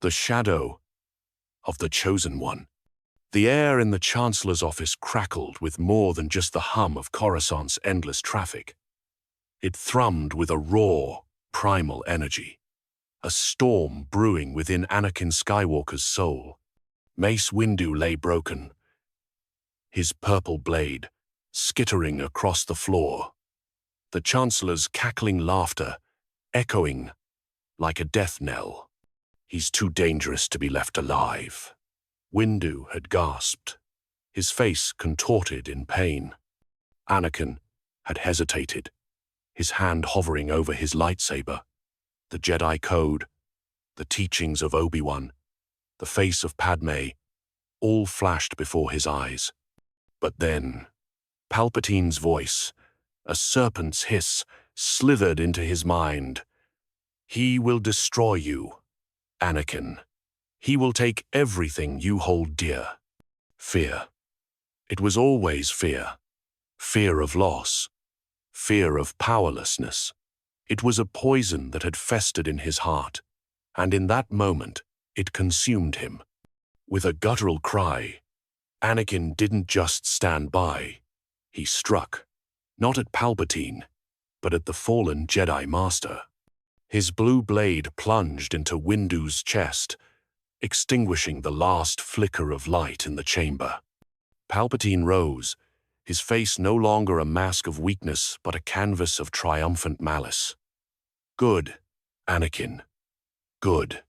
The shadow of the Chosen One. The air in the Chancellor's office crackled with more than just the hum of Coruscant's endless traffic. It thrummed with a raw, primal energy, a storm brewing within Anakin Skywalker's soul. Mace Windu lay broken, his purple blade skittering across the floor, the Chancellor's cackling laughter echoing like a death knell. "He's too dangerous to be left alive," Windu had gasped, his face contorted in pain. Anakin had hesitated, his hand hovering over his lightsaber. The Jedi Code, the teachings of Obi-Wan, the face of Padme, all flashed before his eyes. But then, Palpatine's voice, a serpent's hiss, slithered into his mind. "He will destroy you, Anakin. He will take everything you hold dear." Fear. It was always fear. Fear of loss. Fear of powerlessness. It was a poison that had festered in his heart, and in that moment, it consumed him. With a guttural cry, Anakin didn't just stand by. He struck, not at Palpatine, but at the fallen Jedi Master. His blue blade plunged into Windu's chest, extinguishing the last flicker of light in the chamber. Palpatine rose, his face no longer a mask of weakness but a canvas of triumphant malice. "Good, Anakin. Good.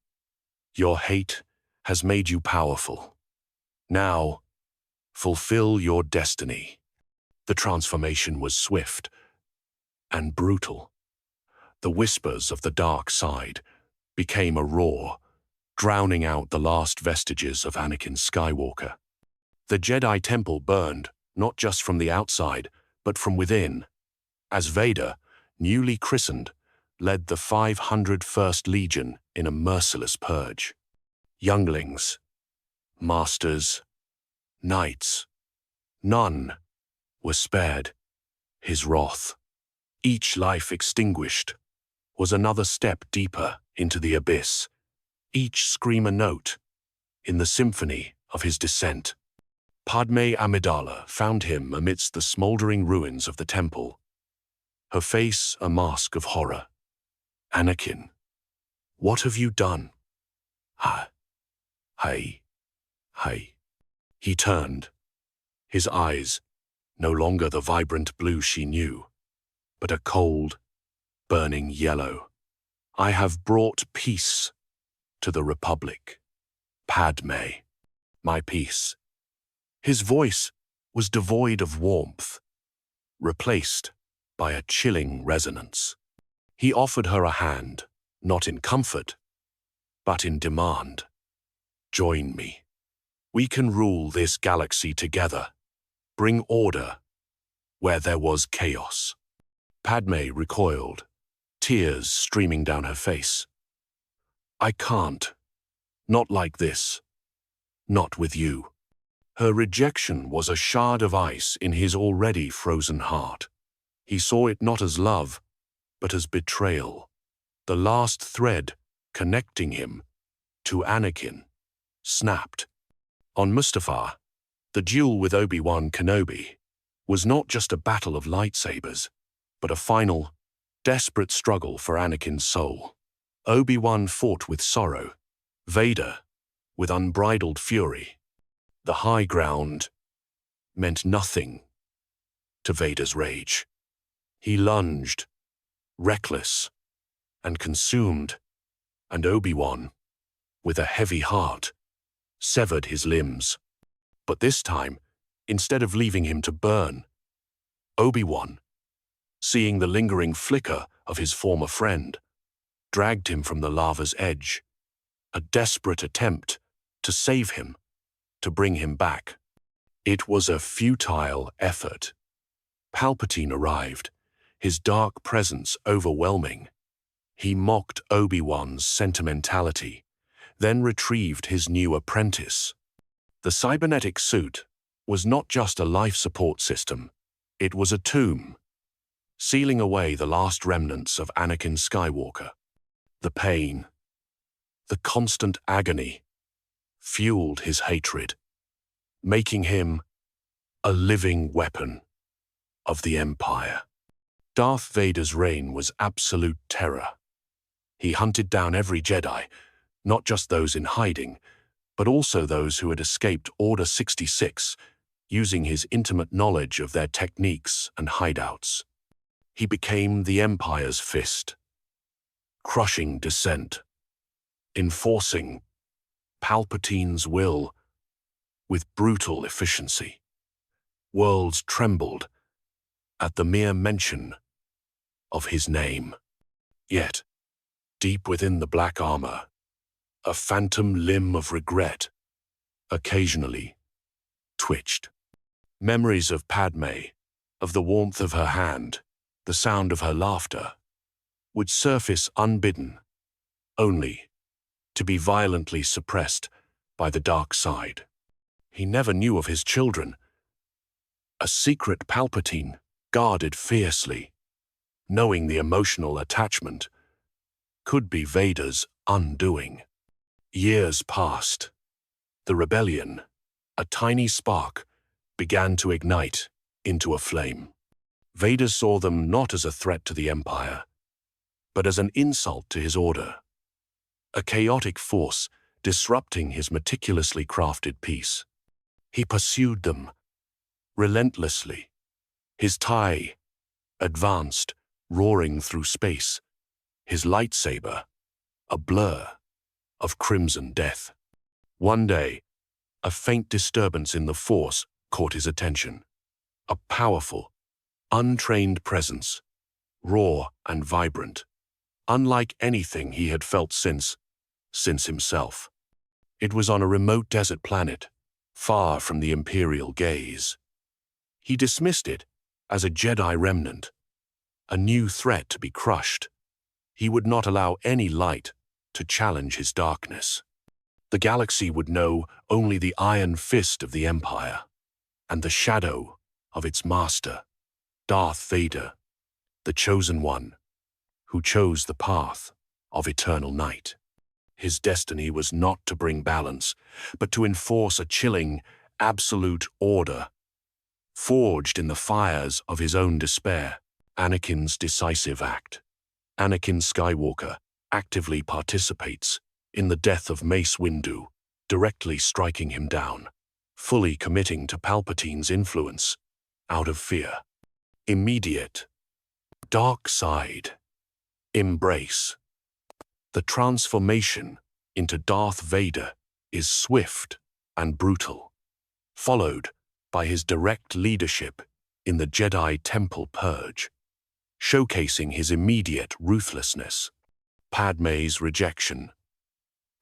Your hate has made you powerful. Now, fulfill your destiny." The transformation was swift and brutal. The whispers of the dark side became a roar, drowning out the last vestiges of Anakin Skywalker. The Jedi Temple burned, not just from the outside, but from within, as Vader, newly christened, led the 501st Legion in a merciless purge. Younglings, masters, knights, none were spared. His wrath, each life extinguished, was another step deeper into the abyss, each scream a note in the symphony of his descent. Padme Amidala found him amidst the smoldering ruins of the temple, her face a mask of horror. "Anakin, what have you done?" Hey. He turned, his eyes no longer the vibrant blue she knew, but a cold, burning yellow. "I have brought peace to the Republic, Padme, my peace." His voice was devoid of warmth, replaced by a chilling resonance. He offered her a hand, not in comfort, but in demand. "Join me. We can rule this galaxy together. Bring order where there was chaos." Padme recoiled, tears streaming down her face. "I can't. Not like this. Not with you." Her rejection was a shard of ice in his already frozen heart. He saw it not as love, but as betrayal. The last thread connecting him to Anakin snapped. On Mustafar, the duel with Obi-Wan Kenobi was not just a battle of lightsabers, but a final, desperate struggle for Anakin's soul. Obi-Wan fought with sorrow, Vader with unbridled fury. The high ground meant nothing to Vader's rage. He lunged, reckless and consumed, and Obi-Wan, with a heavy heart, severed his limbs. But this time, instead of leaving him to burn, Obi-Wan, seeing the lingering flicker of his former friend, dragged him from the lava's edge, a desperate attempt to save him, to bring him back. It was a futile effort. Palpatine arrived, his dark presence overwhelming. He mocked Obi-Wan's sentimentality, then retrieved his new apprentice. The cybernetic suit was not just a life support system, it was a tomb, sealing away the last remnants of Anakin Skywalker. The pain, The constant agony fueled his hatred, making him a living weapon of the Empire. Darth Vader's reign was absolute terror. He hunted down every Jedi, not just those in hiding, but also those who had escaped Order 66, using his intimate knowledge of their techniques and hideouts. He became the Empire's fist, crushing dissent, enforcing Palpatine's will with brutal efficiency. Worlds trembled at the mere mention of his name. Yet, deep within the black armor, a phantom limb of regret occasionally twitched. Memories of Padme, of the warmth of her hand, the sound of her laughter, would surface unbidden, only to be violently suppressed by the dark side. He never knew of his children. A secret Palpatine guarded fiercely, knowing the emotional attachment could be Vader's undoing. Years passed. The rebellion, a tiny spark, began to ignite into a flame. Vader saw them not as a threat to the Empire, but as an insult to his order. A chaotic force disrupting his meticulously crafted peace. He pursued them relentlessly. His TIE advanced, roaring through space, his lightsaber a blur of crimson death. One day, a faint disturbance in the Force caught his attention. A powerful, untrained presence, raw and vibrant, unlike anything he had felt since himself. It was on a remote desert planet, far from the Imperial gaze. He dismissed it as a Jedi remnant, a new threat to be crushed. He would not allow any light to challenge his darkness. The galaxy would know only the iron fist of the Empire, and the shadow of its master, Darth Vader, the chosen one, who chose the path of eternal night. His destiny was not to bring balance, but to enforce a chilling, absolute order, forged in the fires of his own despair. Anakin's decisive act. Anakin Skywalker actively participates in the death of Mace Windu, directly striking him down, fully committing to Palpatine's influence, out of fear. Immediate. Dark side. Embrace. The transformation into Darth Vader is swift and brutal, followed by his direct leadership in the Jedi Temple Purge, showcasing his immediate ruthlessness. Padme's rejection.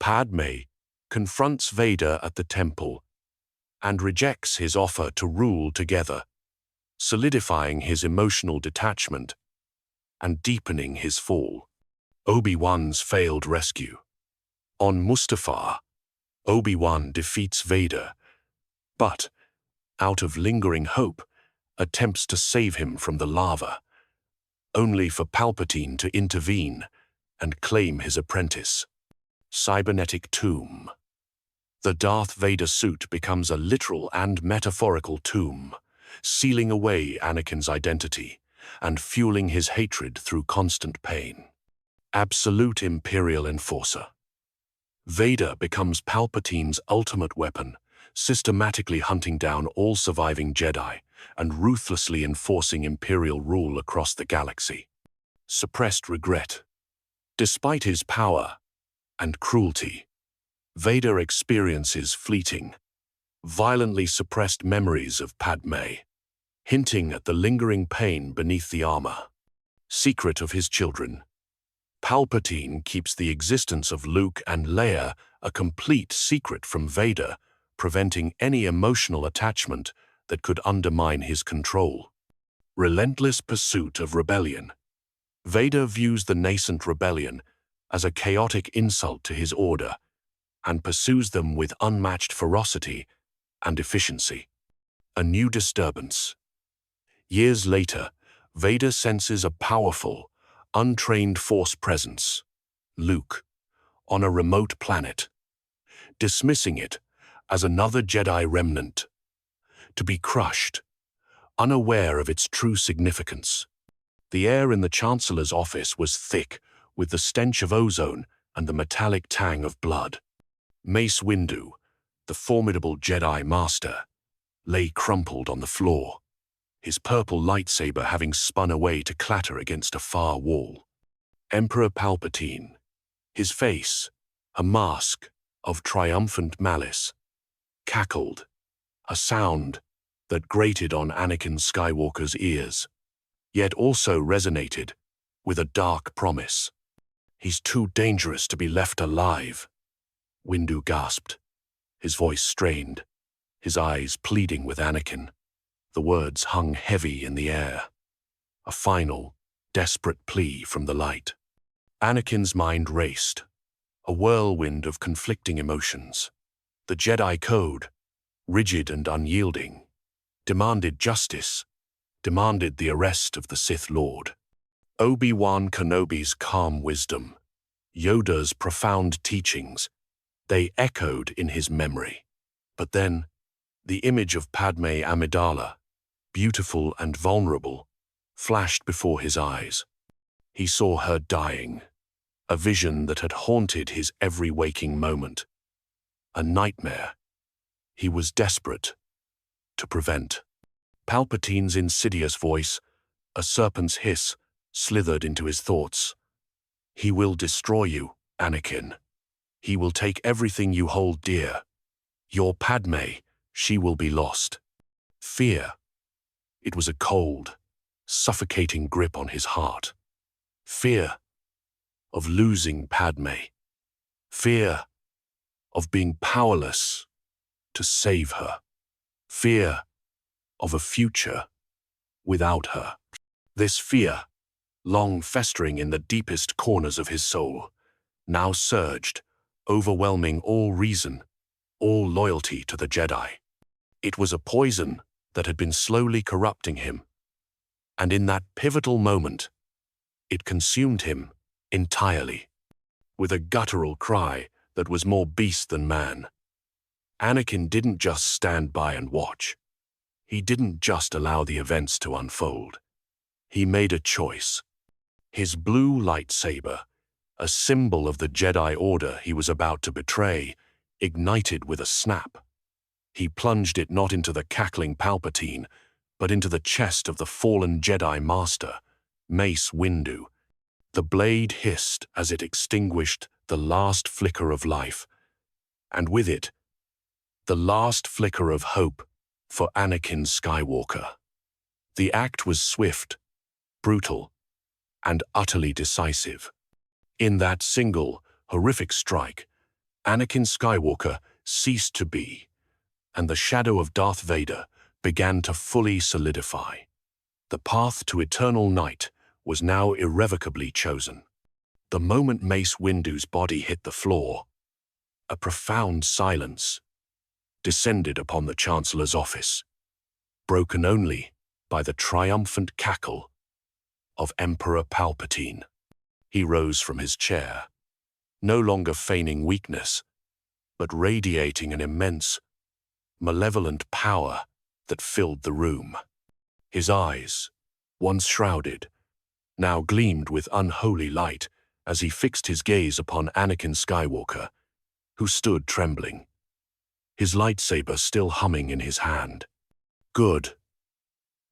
Padme confronts Vader at the temple and rejects his offer to rule together, solidifying his emotional detachment and deepening his fall. Obi-Wan's failed rescue. On Mustafar, Obi-Wan defeats Vader, but, out of lingering hope, attempts to save him from the lava, only for Palpatine to intervene and claim his apprentice. Cybernetic tomb. The Darth Vader suit becomes a literal and metaphorical tomb, sealing away Anakin's identity and fueling his hatred through constant pain. Absolute Imperial Enforcer. Vader becomes Palpatine's ultimate weapon, systematically hunting down all surviving Jedi and ruthlessly enforcing Imperial rule across the galaxy. Suppressed regret. Despite his power and cruelty, Vader experiences fleeting, violently suppressed memories of Padme, hinting at the lingering pain beneath the armor. Secret of his children. Palpatine keeps the existence of Luke and Leia a complete secret from Vader, preventing any emotional attachment that could undermine his control. Relentless pursuit of rebellion. Vader views the nascent rebellion as a chaotic insult to his order and pursues them with unmatched ferocity and efficiency. A new disturbance. Years later, Vader senses a powerful, untrained Force presence, Luke, on a remote planet, dismissing it as another Jedi remnant, to be crushed, unaware of its true significance. The air in the Chancellor's office was thick with the stench of ozone and the metallic tang of blood. Mace Windu, the formidable Jedi Master, lay crumpled on the floor, his purple lightsaber having spun away to clatter against a far wall. Emperor Palpatine, his face, a mask of triumphant malice, cackled, a sound that grated on Anakin Skywalker's ears, yet also resonated with a dark promise. "He's too dangerous to be left alive," Windu gasped, his voice strained, his eyes pleading with Anakin. The words hung heavy in the air, a final, desperate plea from the light. Anakin's mind raced, a whirlwind of conflicting emotions. The Jedi Code, rigid and unyielding, demanded justice, demanded the arrest of the Sith Lord. Obi-Wan Kenobi's calm wisdom, Yoda's profound teachings, they echoed in his memory. But then, the image of Padme Amidala, beautiful and vulnerable, flashed before his eyes. He saw her dying, a vision that had haunted his every waking moment. A nightmare he was desperate to prevent. Palpatine's insidious voice, a serpent's hiss, slithered into his thoughts. "He will destroy you, Anakin. He will take everything you hold dear. Your Padme, she will be lost." Fear. It was a cold, suffocating grip on his heart. Fear of losing Padme. Fear of being powerless to save her. Fear of a future without her. This fear, long festering in the deepest corners of his soul, now surged, overwhelming all reason, all loyalty to the Jedi. It was a poison that had been slowly corrupting him, and in that pivotal moment, it consumed him entirely. With a guttural cry that was more beast than man, Anakin didn't just stand by and watch. He didn't just allow the events to unfold. He made a choice. His blue lightsaber, a symbol of the Jedi Order he was about to betray, ignited with a snap. He plunged it not into the cackling Palpatine, but into the chest of the fallen Jedi Master, Mace Windu. The blade hissed as it extinguished the last flicker of life, and with it, the last flicker of hope for Anakin Skywalker. The act was swift, brutal, and utterly decisive. In that single, horrific strike, Anakin Skywalker ceased to be, and the shadow of Darth Vader began to fully solidify. The path to eternal night was now irrevocably chosen. The moment Mace Windu's body hit the floor, a profound silence descended upon the Chancellor's office, broken only by the triumphant cackle of Emperor Palpatine. He rose from his chair, no longer feigning weakness, but radiating an immense, malevolent power that filled the room. His eyes, once shrouded, now gleamed with unholy light as he fixed his gaze upon Anakin Skywalker, who stood trembling, his lightsaber still humming in his hand. "Good,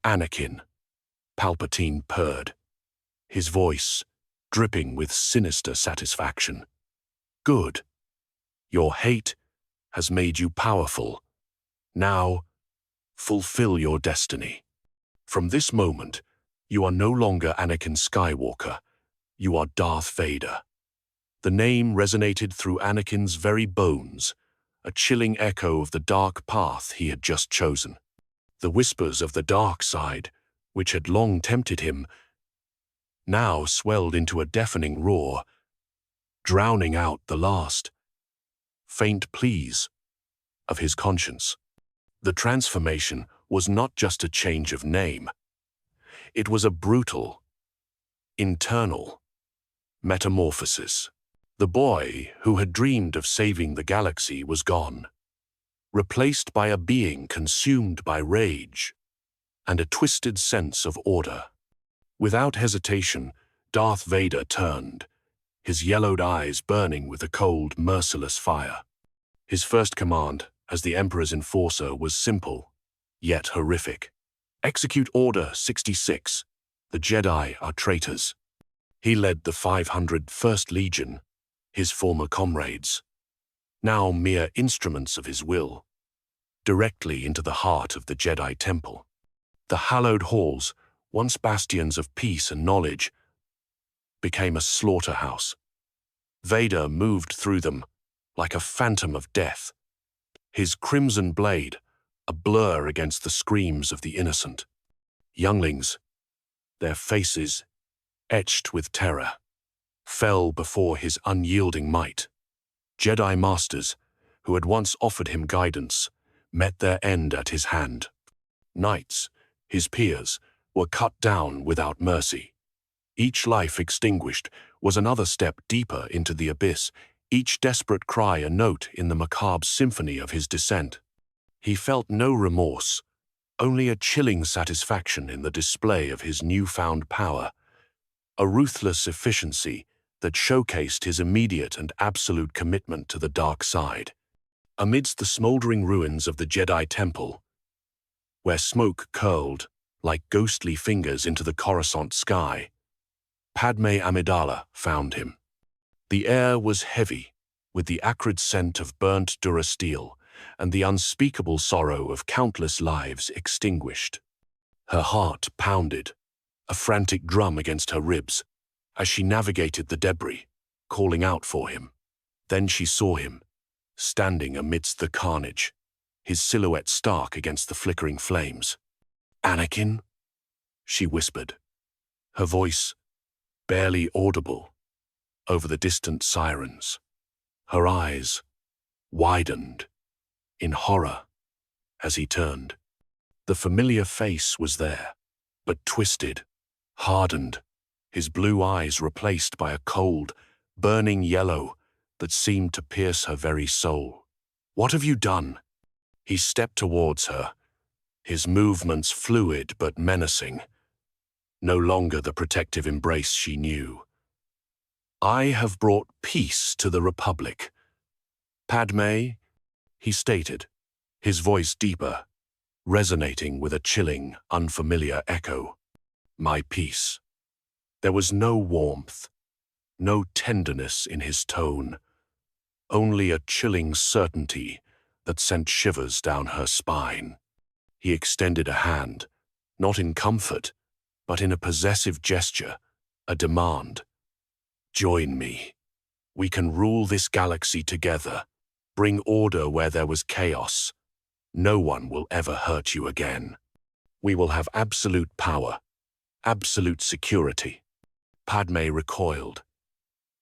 Anakin," Palpatine purred, his voice dripping with sinister satisfaction. "Good. Your hate has made you powerful. Now, fulfill your destiny. From this moment, you are no longer Anakin Skywalker. You are Darth Vader." The name resonated through Anakin's very bones, a chilling echo of the dark path he had just chosen. The whispers of the dark side, which had long tempted him, now swelled into a deafening roar, drowning out the last, faint pleas of his conscience. The transformation was not just a change of name. It was a brutal, internal metamorphosis. The boy who had dreamed of saving the galaxy was gone, replaced by a being consumed by rage and a twisted sense of order. Without hesitation, Darth Vader turned, his yellowed eyes burning with a cold, merciless fire. His first command, as the Emperor's enforcer, was simple, yet horrific. Execute Order 66. The Jedi are traitors. He led the 501st Legion, his former comrades, now mere instruments of his will, directly into the heart of the Jedi Temple. The hallowed halls, once bastions of peace and knowledge, became a slaughterhouse. Vader moved through them like a phantom of death, his crimson blade a blur against the screams of the innocent. Younglings, their faces etched with terror, fell before his unyielding might. Jedi Masters, who had once offered him guidance, met their end at his hand. Knights, his peers, were cut down without mercy. Each life extinguished was another step deeper into the abyss, each desperate cry a note in the macabre symphony of his descent. He felt no remorse, only a chilling satisfaction in the display of his newfound power, a ruthless efficiency that showcased his immediate and absolute commitment to the dark side. Amidst the smoldering ruins of the Jedi Temple, where smoke curled like ghostly fingers into the Coruscant sky, Padme Amidala found him. The air was heavy, with the acrid scent of burnt durasteel and the unspeakable sorrow of countless lives extinguished. Her heart pounded, a frantic drum against her ribs, as she navigated the debris, calling out for him. Then she saw him, standing amidst the carnage, his silhouette stark against the flickering flames. "Anakin?" she whispered, her voice barely audible over the distant sirens. Her eyes widened in horror as he turned. The familiar face was there, but twisted, hardened, his blue eyes replaced by a cold, burning yellow that seemed to pierce her very soul. "What have you done?" He stepped towards her, his movements fluid but menacing, no longer the protective embrace she knew. "I have brought peace to the Republic, Padme," he stated, his voice deeper, resonating with a chilling, unfamiliar echo. "My peace." There was no warmth, no tenderness in his tone, only a chilling certainty that sent shivers down her spine. He extended a hand, not in comfort, but in a possessive gesture, a demand. "Join me. We can rule this galaxy together, bring order where there was chaos. No one will ever hurt you again. We will have absolute power, absolute security." Padme recoiled,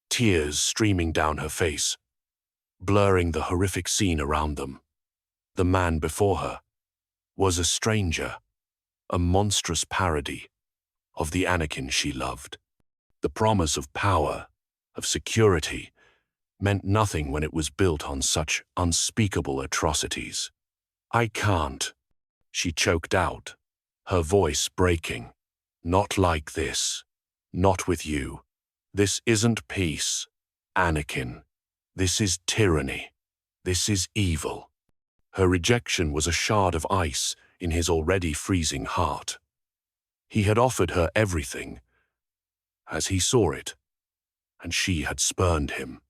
tears streaming down her face, blurring the horrific scene around them. The man before her was a stranger, a monstrous parody of the Anakin she loved. The promise of power, of security, meant nothing when it was built on such unspeakable atrocities. "I can't," she choked out, her voice breaking. "Not like this. Not with you. This isn't peace, Anakin. This is tyranny. This is evil." Her rejection was a shard of ice in his already freezing heart. He had offered her everything, as he saw it, and she had spurned him.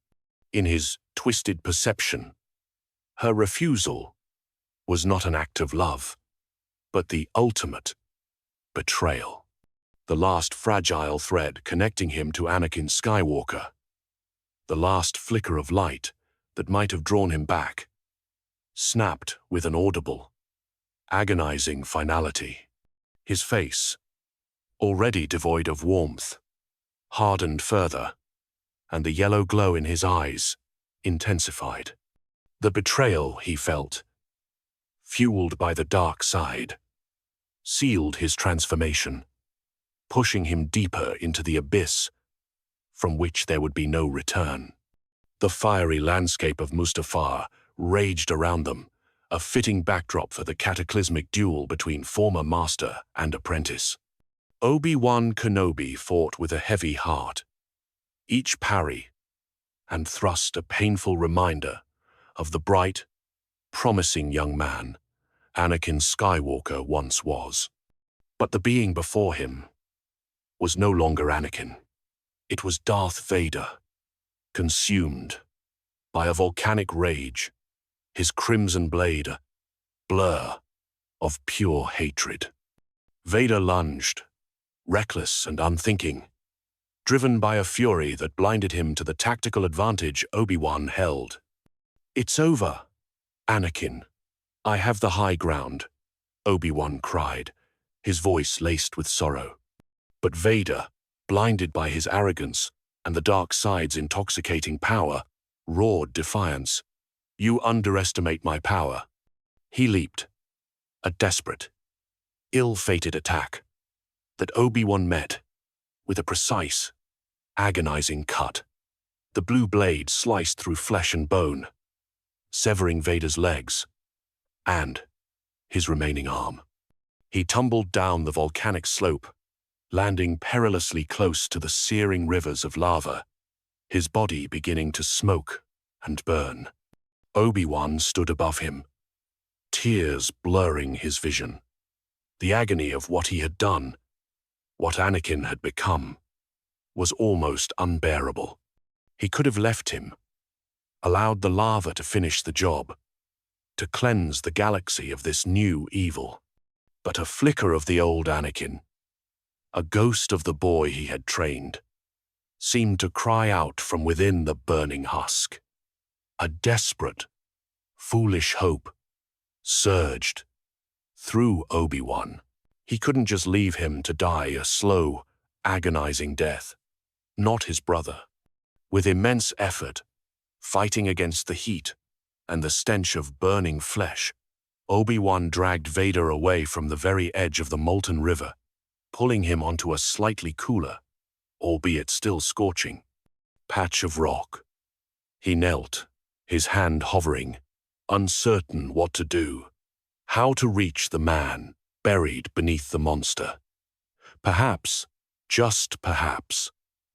In his twisted perception, her refusal was not an act of love, but the ultimate betrayal. The last fragile thread connecting him to Anakin Skywalker. The last flicker of light that might have drawn him back, snapped with an audible, agonizing finality. His face, already devoid of warmth, hardened further, and the yellow glow in his eyes intensified. The betrayal he felt, fueled by the dark side, sealed his transformation, pushing him deeper into the abyss from which there would be no return. The fiery landscape of Mustafar raged around them, a fitting backdrop for the cataclysmic duel between former master and apprentice. Obi-Wan Kenobi fought with a heavy heart. Each parry and thrust a painful reminder of the bright, promising young man Anakin Skywalker once was. But the being before him was no longer Anakin. It was Darth Vader, consumed by a volcanic rage, his crimson blade a blur of pure hatred. Vader lunged, reckless and unthinking, driven by a fury that blinded him to the tactical advantage Obi-Wan held. "It's over, Anakin. I have the high ground," Obi-Wan cried, his voice laced with sorrow. But Vader, blinded by his arrogance and the dark side's intoxicating power, roared defiance. "You underestimate my power." He leaped, a desperate, ill-fated attack that Obi-Wan met with a precise, agonizing cut. The blue blade sliced through flesh and bone, severing Vader's legs and his remaining arm. He tumbled down the volcanic slope, landing perilously close to the searing rivers of lava, his body beginning to smoke and burn. Obi-Wan stood above him, tears blurring his vision. The agony of what he had done, what Anakin had become, was almost unbearable. He could have left him, allowed the lava to finish the job, to cleanse the galaxy of this new evil. But a flicker of the old Anakin, a ghost of the boy he had trained, seemed to cry out from within the burning husk. A desperate, foolish hope surged through Obi-Wan. He couldn't just leave him to die a slow, agonizing death. Not his brother. With immense effort, fighting against the heat and the stench of burning flesh, Obi-Wan dragged Vader away from the very edge of the molten river, pulling him onto a slightly cooler, albeit still scorching, patch of rock. He knelt, his hand hovering, uncertain what to do, how to reach the man buried beneath the monster. Perhaps, just perhaps,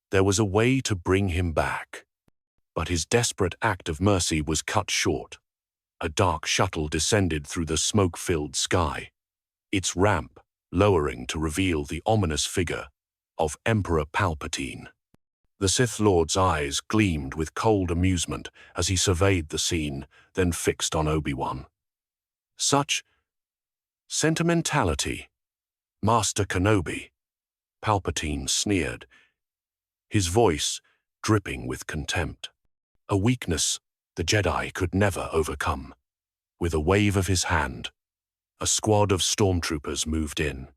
there was a way to bring him back. But his desperate act of mercy was cut short. A dark shuttle descended through the smoke-filled sky, its ramp lowering to reveal the ominous figure of Emperor Palpatine. The Sith Lord's eyes gleamed with cold amusement as he surveyed the scene, then fixed on Obi-Wan. "Such sentimentality, Master Kenobi," Palpatine sneered, his voice dripping with contempt. "A weakness the Jedi could never overcome." With a wave of his hand, a squad of stormtroopers moved in,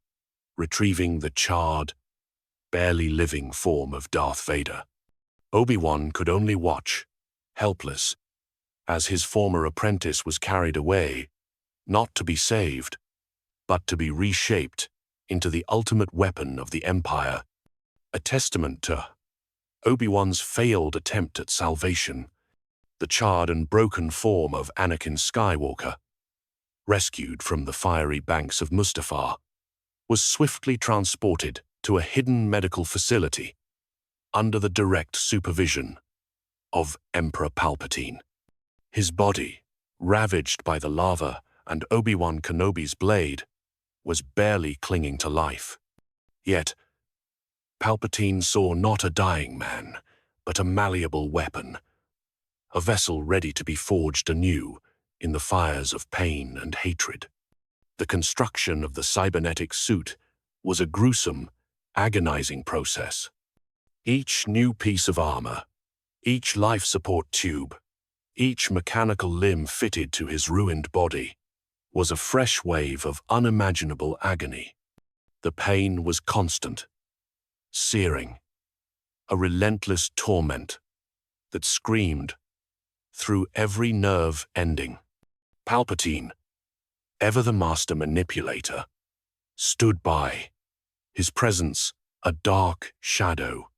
retrieving the charred, barely living form of Darth Vader. Obi-Wan could only watch, helpless, as his former apprentice was carried away, not to be saved, but to be reshaped into the ultimate weapon of the Empire, a testament to Obi-Wan's failed attempt at salvation. The charred and broken form of Anakin Skywalker, rescued from the fiery banks of Mustafar, was swiftly transported to a hidden medical facility under the direct supervision of Emperor Palpatine. His body, ravaged by the lava and Obi-Wan Kenobi's blade, was barely clinging to life. Yet, Palpatine saw not a dying man, but a malleable weapon, a vessel ready to be forged anew in the fires of pain and hatred. The construction of the cybernetic suit was a gruesome, agonizing process. Each new piece of armor, each life support tube, each mechanical limb fitted to his ruined body, was a fresh wave of unimaginable agony. The pain was constant, searing, a relentless torment that screamed through every nerve ending. Palpatine, ever the master manipulator, stood by, his presence a dark shadow,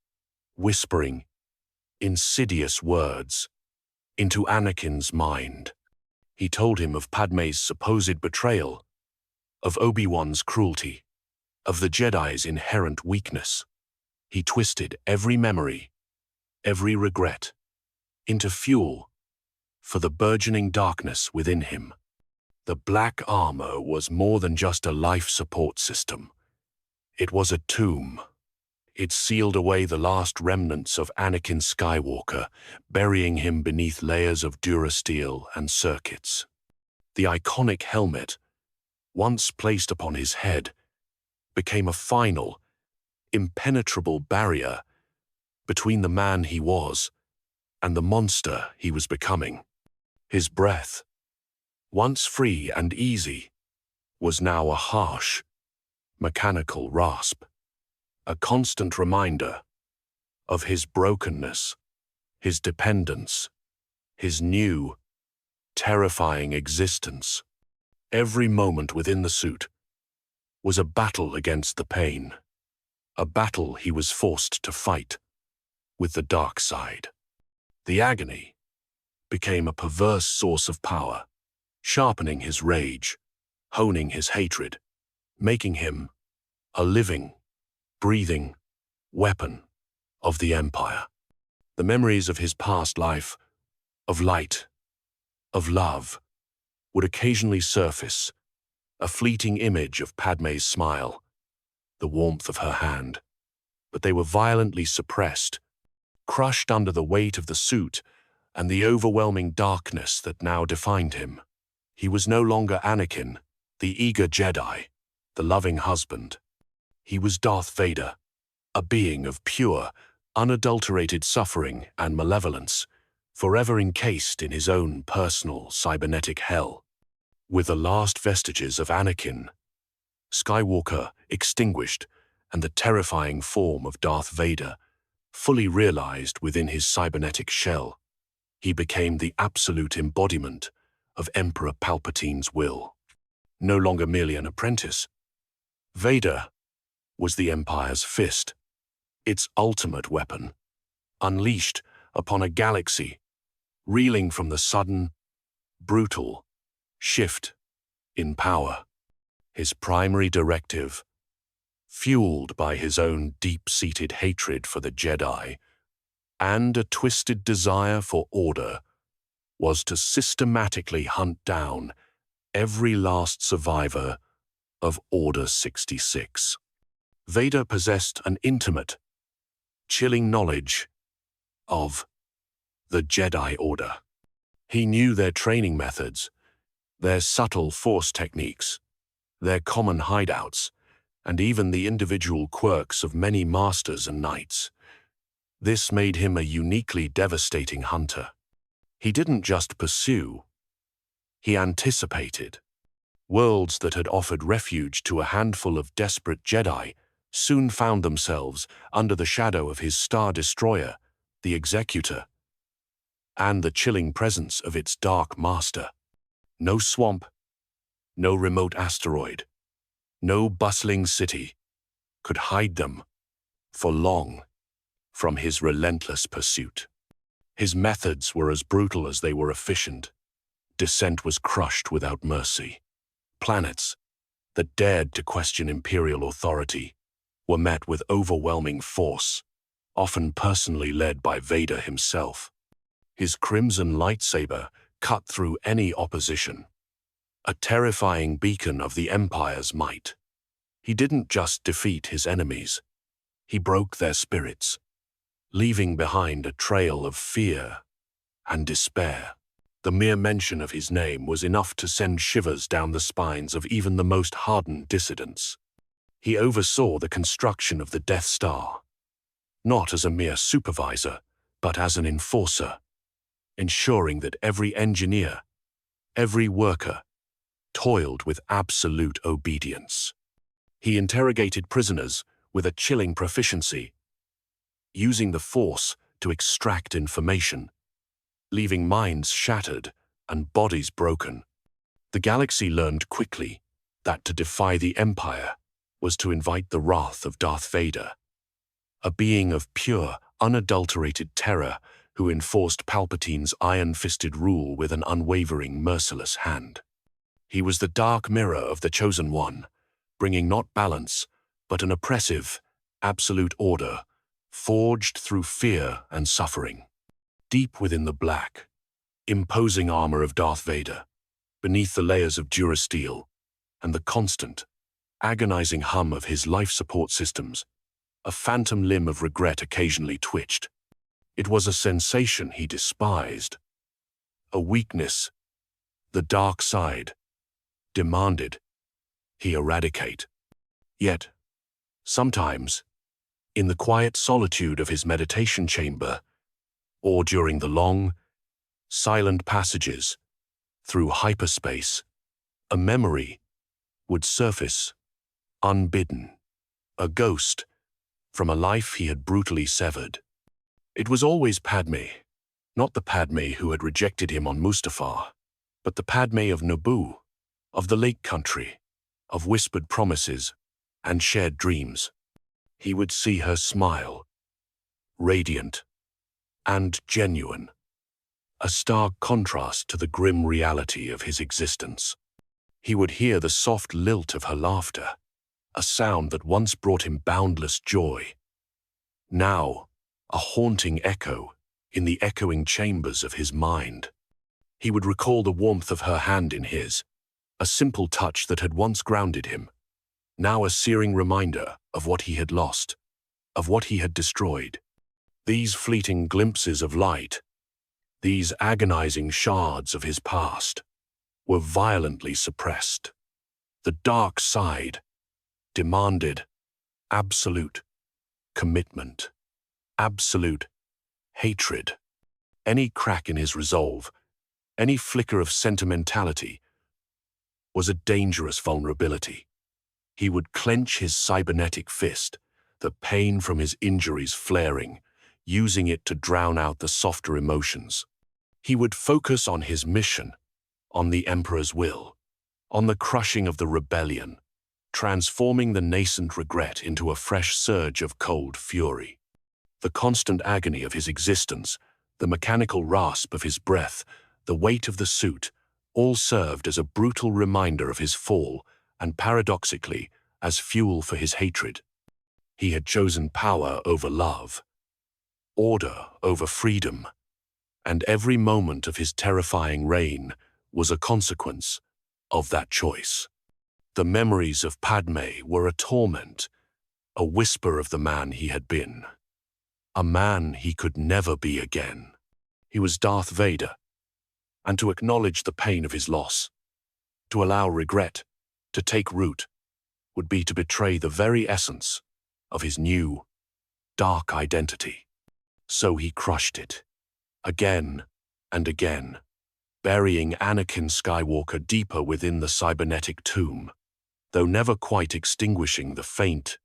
whispering insidious words into Anakin's mind. He told him of Padmé's supposed betrayal, of Obi-Wan's cruelty, of the Jedi's inherent weakness. He twisted every memory, every regret, into fuel for the burgeoning darkness within him. The black armor was more than just a life support system. It was a tomb. It sealed away the last remnants of Anakin Skywalker, burying him beneath layers of durasteel and circuits. The iconic helmet, once placed upon his head, became a final, impenetrable barrier between the man he was and the monster he was becoming. His breath, once free and easy, was now a harsh, mechanical rasp, a constant reminder of his brokenness, his dependence, his new, terrifying existence. Every moment within the suit was a battle against the pain, a battle he was forced to fight with the dark side. The agony became a perverse source of power, sharpening his rage, honing his hatred, making him a living, breathing weapon of the Empire. The memories of his past life, of light, of love, would occasionally surface, a fleeting image of Padmé's smile, the warmth of her hand, but they were violently suppressed, crushed under the weight of the suit and the overwhelming darkness that now defined him. He was no longer Anakin, the eager Jedi, the loving husband. He was Darth Vader, a being of pure, unadulterated suffering and malevolence, forever encased in his own personal cybernetic hell. With the last vestiges of Anakin Skywalker extinguished and the terrifying form of Darth Vader fully realized within his cybernetic shell, he became the absolute embodiment of Emperor Palpatine's will. No longer merely an apprentice, Vader was the Empire's fist, its ultimate weapon, unleashed upon a galaxy reeling from the sudden, brutal shift in power. His primary directive, fueled by his own deep-seated hatred for the Jedi and a twisted desire for order, was to systematically hunt down every last survivor of Order 66. Vader possessed an intimate, chilling knowledge of the Jedi Order. He knew their training methods, their subtle force techniques, their common hideouts, and even the individual quirks of many masters and knights. This made him a uniquely devastating hunter. He didn't just pursue, he anticipated. Worlds that had offered refuge to a handful of desperate Jedi soon found themselves under the shadow of his Star Destroyer, the Executor, and the chilling presence of its Dark Master. No swamp, no remote asteroid, no bustling city could hide them for long from his relentless pursuit. His methods were as brutal as they were efficient. Dissent was crushed without mercy. Planets that dared to question Imperial authority were met with overwhelming force, often personally led by Vader himself. His crimson lightsaber cut through any opposition, a terrifying beacon of the Empire's might. He didn't just defeat his enemies, he broke their spirits, leaving behind a trail of fear and despair. The mere mention of his name was enough to send shivers down the spines of even the most hardened dissidents. He oversaw the construction of the Death Star, not as a mere supervisor, but as an enforcer, ensuring that every engineer, every worker, toiled with absolute obedience. He interrogated prisoners with a chilling proficiency, using the Force to extract information, leaving minds shattered and bodies broken. The galaxy learned quickly that to defy the Empire was to invite the wrath of Darth Vader, a being of pure, unadulterated terror who enforced Palpatine's iron-fisted rule with an unwavering, merciless hand. He was the dark mirror of the Chosen One, bringing not balance, but an oppressive, absolute order, forged through fear and suffering. Deep within the black, imposing armor of Darth Vader, beneath the layers of durasteel, and the constant, agonizing hum of his life support systems, a phantom limb of regret occasionally twitched. It was a sensation he despised, a weakness the dark side demanded he eradicate. Yet, sometimes, in the quiet solitude of his meditation chamber, or during the long, silent passages through hyperspace, a memory would surface, unbidden, a ghost from a life he had brutally severed. It was always Padme, not the Padme who had rejected him on Mustafar, but the Padme of Naboo, of the Lake Country, of whispered promises and shared dreams. He would see her smile, radiant and genuine, a stark contrast to the grim reality of his existence. He would hear the soft lilt of her laughter, a sound that once brought him boundless joy. Now, a haunting echo in the echoing chambers of his mind. He would recall the warmth of her hand in his, a simple touch that had once grounded him, now a searing reminder of what he had lost, of what he had destroyed. These fleeting glimpses of light, these agonizing shards of his past, were violently suppressed. The dark side demanded absolute commitment, absolute hatred. Any crack in his resolve, any flicker of sentimentality, was a dangerous vulnerability. He would clench his cybernetic fist, the pain from his injuries flaring, using it to drown out the softer emotions. He would focus on his mission, on the Emperor's will, on the crushing of the rebellion, transforming the nascent regret into a fresh surge of cold fury. The constant agony of his existence, the mechanical rasp of his breath, the weight of the suit, all served as a brutal reminder of his fall and, paradoxically, as fuel for his hatred. He had chosen power over love, order over freedom, and every moment of his terrifying reign was a consequence of that choice. The memories of Padme were a torment, a whisper of the man he had been, a man he could never be again. He was Darth Vader, and to acknowledge the pain of his loss, to allow regret to take root, would be to betray the very essence of his new, dark identity. So he crushed it, again and again, burying Anakin Skywalker deeper within the cybernetic tomb, though never quite extinguishing the faint,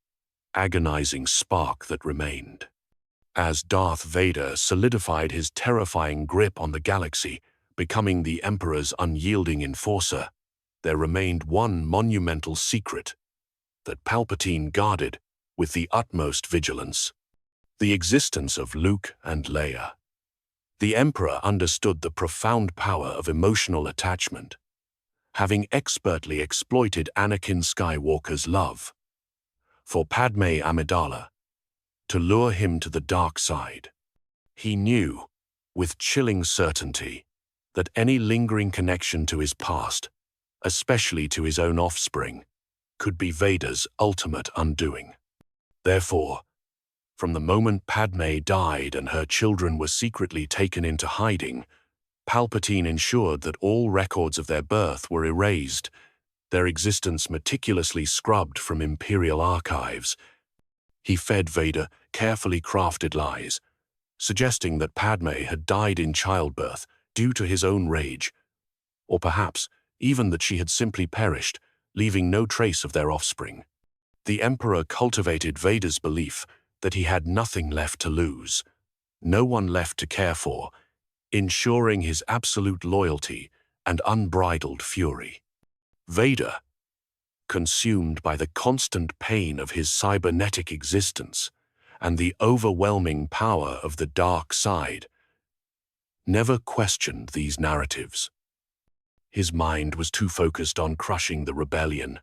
agonizing spark that remained. As Darth Vader solidified his terrifying grip on the galaxy, becoming the Emperor's unyielding enforcer, there remained one monumental secret that Palpatine guarded with the utmost vigilance: the existence of Luke and Leia. The Emperor understood the profound power of emotional attachment, having expertly exploited Anakin Skywalker's love for Padme Amidala to lure him to the dark side. He knew, with chilling certainty, that any lingering connection to his past, especially to his own offspring, could be Vader's ultimate undoing. Therefore, from the moment Padme died and her children were secretly taken into hiding, Palpatine ensured that all records of their birth were erased, their existence meticulously scrubbed from Imperial archives. He fed Vader carefully crafted lies, suggesting that Padme had died in childbirth due to his own rage, or perhaps even that she had simply perished, leaving no trace of their offspring. The Emperor cultivated Vader's belief that he had nothing left to lose, no one left to care for, ensuring his absolute loyalty and unbridled fury. Vader, consumed by the constant pain of his cybernetic existence and the overwhelming power of the dark side, never questioned these narratives. His mind was too focused on crushing the rebellion,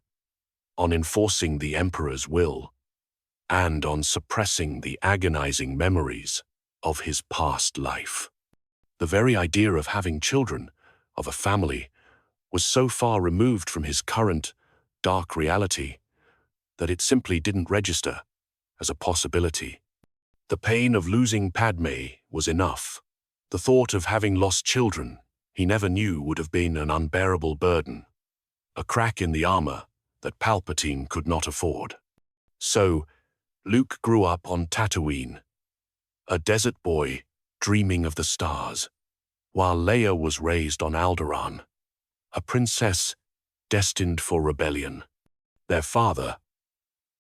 on enforcing the Emperor's will, and on suppressing the agonizing memories of his past life. The very idea of having children, of a family, was so far removed from his current, dark reality that it simply didn't register as a possibility. The pain of losing Padme was enough. The thought of having lost children he never knew would have been an unbearable burden, a crack in the armor that Palpatine could not afford. So, Luke grew up on Tatooine, a desert boy dreaming of the stars, while Leia was raised on Alderaan, a princess destined for rebellion. Their father,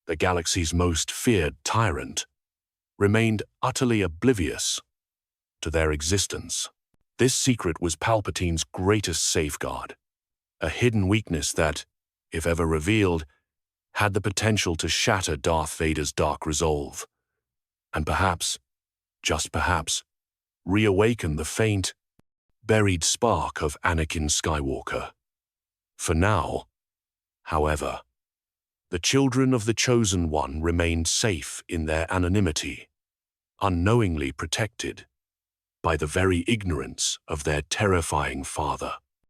the galaxy's most feared tyrant, remained utterly oblivious to their existence. This secret was Palpatine's greatest safeguard, a hidden weakness that, if ever revealed, had the potential to shatter Darth Vader's dark resolve, and perhaps, just perhaps, reawaken the faint, buried spark of Anakin Skywalker. For now, however, the children of the Chosen One remained safe in their anonymity, unknowingly protected by the very ignorance of their terrifying father.